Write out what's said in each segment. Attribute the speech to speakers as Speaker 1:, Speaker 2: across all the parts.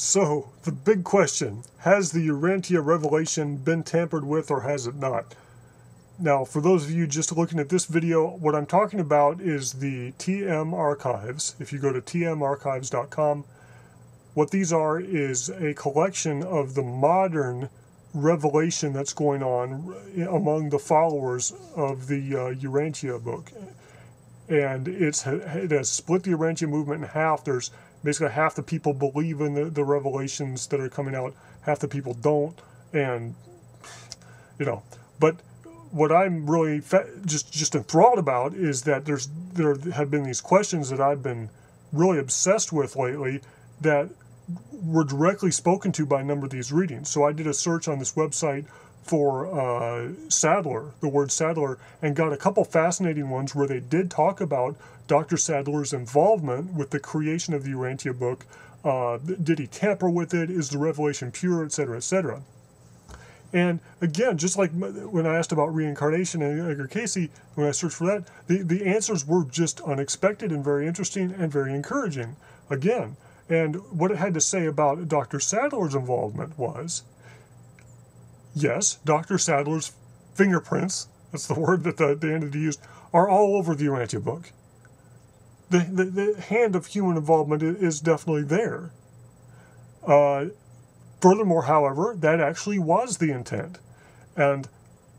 Speaker 1: So, the big question, has the Urantia revelation been tampered with or has it not? Now, for those of you just looking at this video, what I'm talking about is the TM archives. If you go to tmarchives.com, what these are is a collection of the modern revelation that's going on among the followers of the Urantia book. And it has split the Urantia movement in half. There's basically half the people believe in the revelations that are coming out, half the people don't, and but what I'm really just enthralled about is that there have been these questions that I've been really obsessed with lately that were directly spoken to by a number of these readings. So I did a search on this website for Sadler, the word Sadler, and got a couple fascinating ones where they did talk about Dr. Sadler's involvement with the creation of the Urantia book. Did he tamper with it? Is the revelation pure, etc., etc.? And again, just like when I asked about reincarnation and Edgar Casey, when I searched for that, the answers were just unexpected and very interesting and very encouraging, again. And what it had to say about Dr. Sadler's involvement was, yes, Dr. Sadler's fingerprints, that's the word that the entity used, are all over the Urantia book. The hand of human involvement is definitely there. Furthermore, however, that actually was the intent. And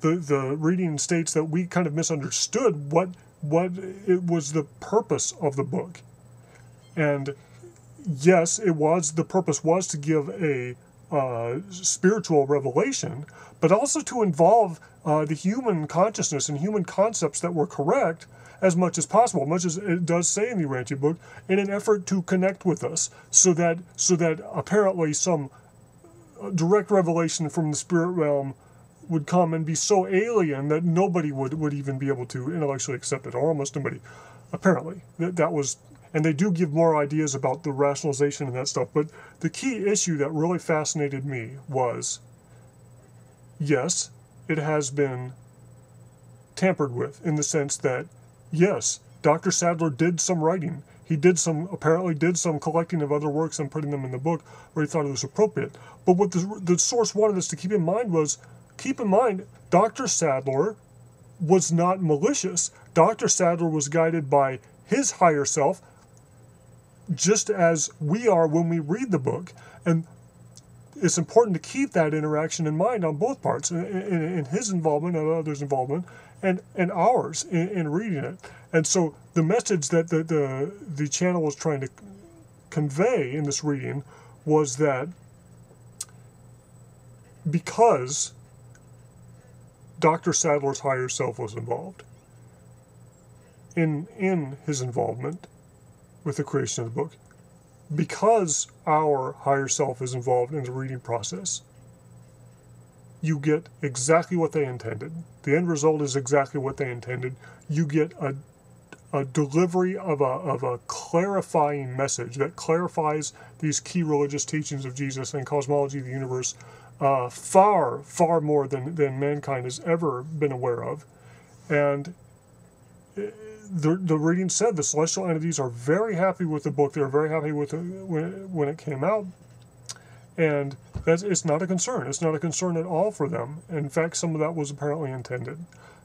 Speaker 1: the reading states that we kind of misunderstood what it was the purpose of the book. And yes, the purpose was to give a spiritual revelation, but also to involve the human consciousness and human concepts that were correct as much as possible, much as it does say in the Urantia book, in an effort to connect with us, so that apparently some direct revelation from the spirit realm would come and be so alien that nobody would even be able to intellectually accept it, or almost nobody, apparently. That was, and they do give more ideas about the rationalization and that stuff, but the key issue that really fascinated me was, yes, it has been tampered with, in the sense that, yes, Dr. Sadler did some writing. He apparently did some collecting of other works and putting them in the book where he thought it was appropriate. But what the source wanted us to keep in mind was, Dr. Sadler was not malicious. Dr. Sadler was guided by his higher self, just as we are when we read the book. And it's important to keep that interaction in mind on both parts, in his involvement and others' involvement, and ours in reading it. And so the message that the channel was trying to convey in this reading was that because Dr. Sadler's higher self was involved in his involvement with the creation of the book, because our higher self is involved in the reading process, you get exactly what they intended. The end result is exactly what they intended. You get a delivery of a clarifying message that clarifies these key religious teachings of Jesus and cosmology of the universe far, far more than mankind has ever been aware of. And the reading said the celestial entities are very happy with the book. They were very happy with it when it came out. And it's not a concern. It's not a concern at all for them. In fact, some of that was apparently intended.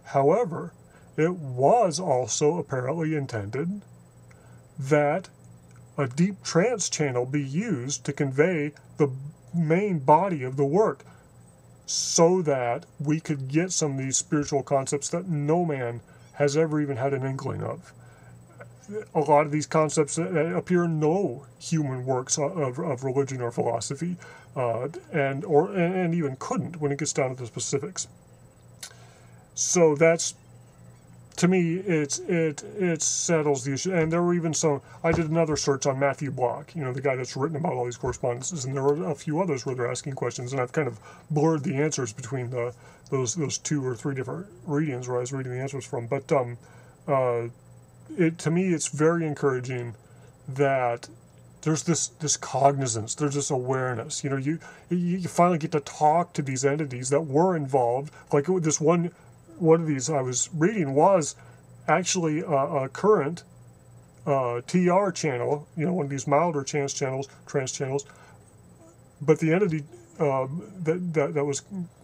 Speaker 1: However, it was also apparently intended that a deep trance channel be used to convey the main body of the work, so that we could get some of these spiritual concepts that no man has ever even had an inkling of. A lot of these concepts that appear in no human works of religion or philosophy, and even couldn't when it gets down to the specifics. So that's, to me, it settles the issue. And there were even some, I did another search on Matthew Block, the guy that's written about all these correspondences, and there were a few others where they're asking questions, and I've kind of blurred the answers between those 2 or 3 different readings where I was reading the answers from. But to me, it's very encouraging that there's this cognizance, there's this awareness. You finally get to talk to these entities that were involved. Like this one of these I was reading was actually a current TR channel, one of these milder trance channels, but the entity that was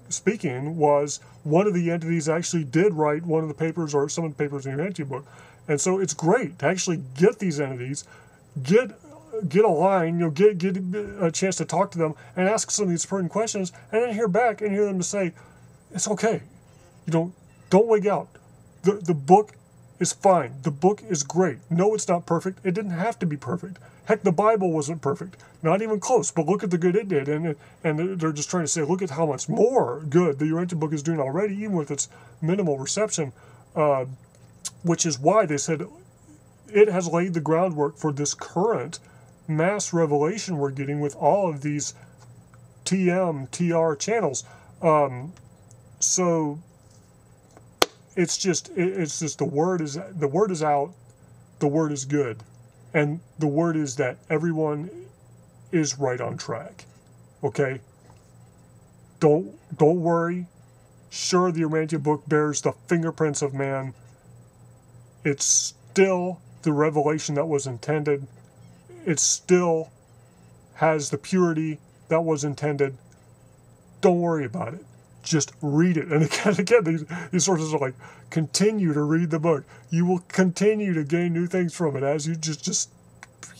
Speaker 1: speaking was one of the entities actually did write one of the papers or some of the papers in the Urantia book. And so it's great to actually get these entities, get a line, get a chance to talk to them and ask some of these pertinent questions, and then hear back and hear them to say, it's okay. Don't wig out. The book is fine. The book is great. No, it's not perfect. It didn't have to be perfect. Heck, the Bible wasn't perfect. Not even close, but look at the good it did. And they're just trying to say, look at how much more good the Urantia book is doing already, even with its minimal reception, which is why they said it has laid the groundwork for this current mass revelation we're getting with all of these TR channels. So it's just the word is out, the word is good, and the word is that everyone is right on track. Okay? Don't worry. Sure, the Urantia book bears the fingerprints of man. It's still the revelation that was intended. It still has the purity that was intended. Don't worry about it. Just read it. And again, these sources are like, continue to read the book. You will continue to gain new things from it as you just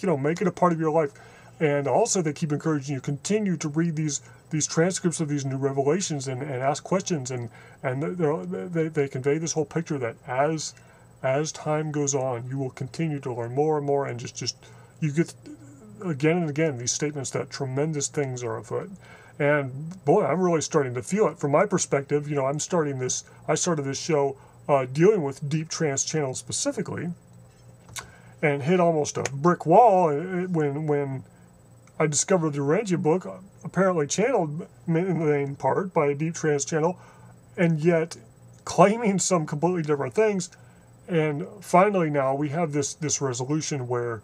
Speaker 1: make it a part of your life. And also they keep encouraging you, continue to read these transcripts of these new revelations and ask questions. And they convey this whole picture that as time goes on, you will continue to learn more and more, and just you get again and again these statements that tremendous things are afoot. And boy, I'm really starting to feel it. From my perspective, I started this show dealing with deep trance channels specifically, and hit almost a brick wall when I discovered the Urantia book, apparently channeled in the main part by a deep trance channel, and yet claiming some completely different things. And finally now we have this resolution where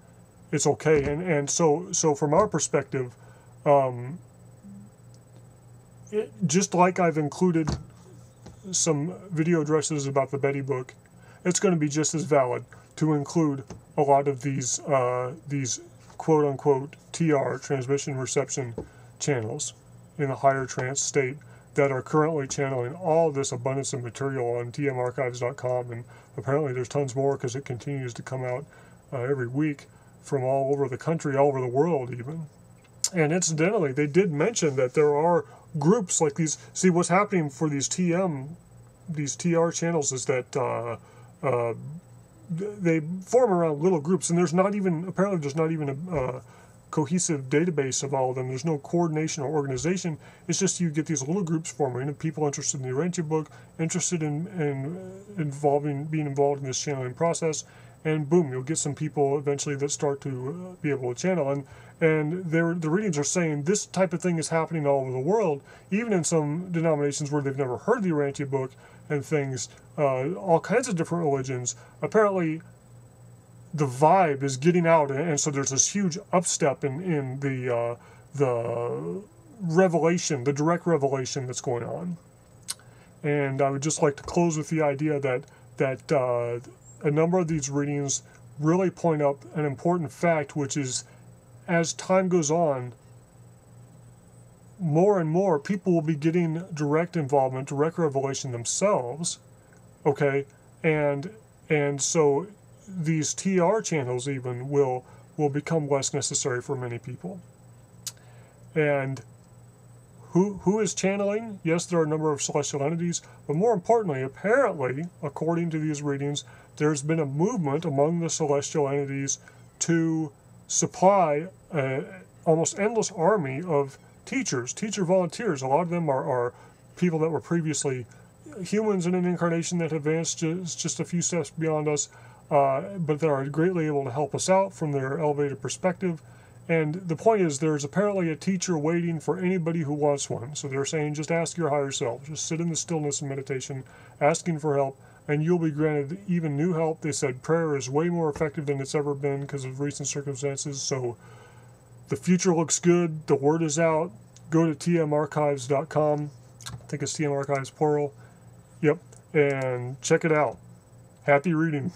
Speaker 1: it's okay. And so from our perspective, just like I've included some video addresses about the Betty book, it's going to be just as valid to include a lot of these quote-unquote TR, transmission reception channels in the higher trance state that are currently channeling all this abundance of material on tmarchives.com, and apparently there's tons more because it continues to come out every week from all over the country, all over the world even. And incidentally, they did mention that there are groups like these. See, what's happening for these TR channels is that they form around little groups, and there's not even a cohesive database of all of them. There's no coordination or organization. It's just you get these little groups forming of people interested in the Urantia book, interested in being involved in this channeling process, and boom, you'll get some people eventually that start to be able to channel. And the readings are saying this type of thing is happening all over the world, even in some denominations where they've never heard of the Urantia book and things, all kinds of different religions. Apparently, the vibe is getting out, and so there's this huge upstep in the revelation, the direct revelation that's going on. And I would just like to close with the idea that a number of these readings really point up an important fact, which is, as time goes on, more and more people will be getting direct involvement, direct revelation themselves, okay? And so these TR channels even will become less necessary for many people. And who is channeling? Yes, there are a number of celestial entities, but more importantly, apparently, according to these readings, there's been a movement among the celestial entities to supply almost endless army of teacher volunteers. A lot of them are people that were previously humans in an incarnation that advanced just a few steps beyond us, but they are greatly able to help us out from their elevated perspective. And the point is, there's apparently a teacher waiting for anybody who wants one. So they're saying, just ask your higher self. Just sit in the stillness and meditation, asking for help, and you'll be granted even new help. They said prayer is way more effective than it's ever been because of recent circumstances. So the future looks good. The word is out. Go to tmarchives.com. I think it's TM Archives plural. Yep. And check it out. Happy reading.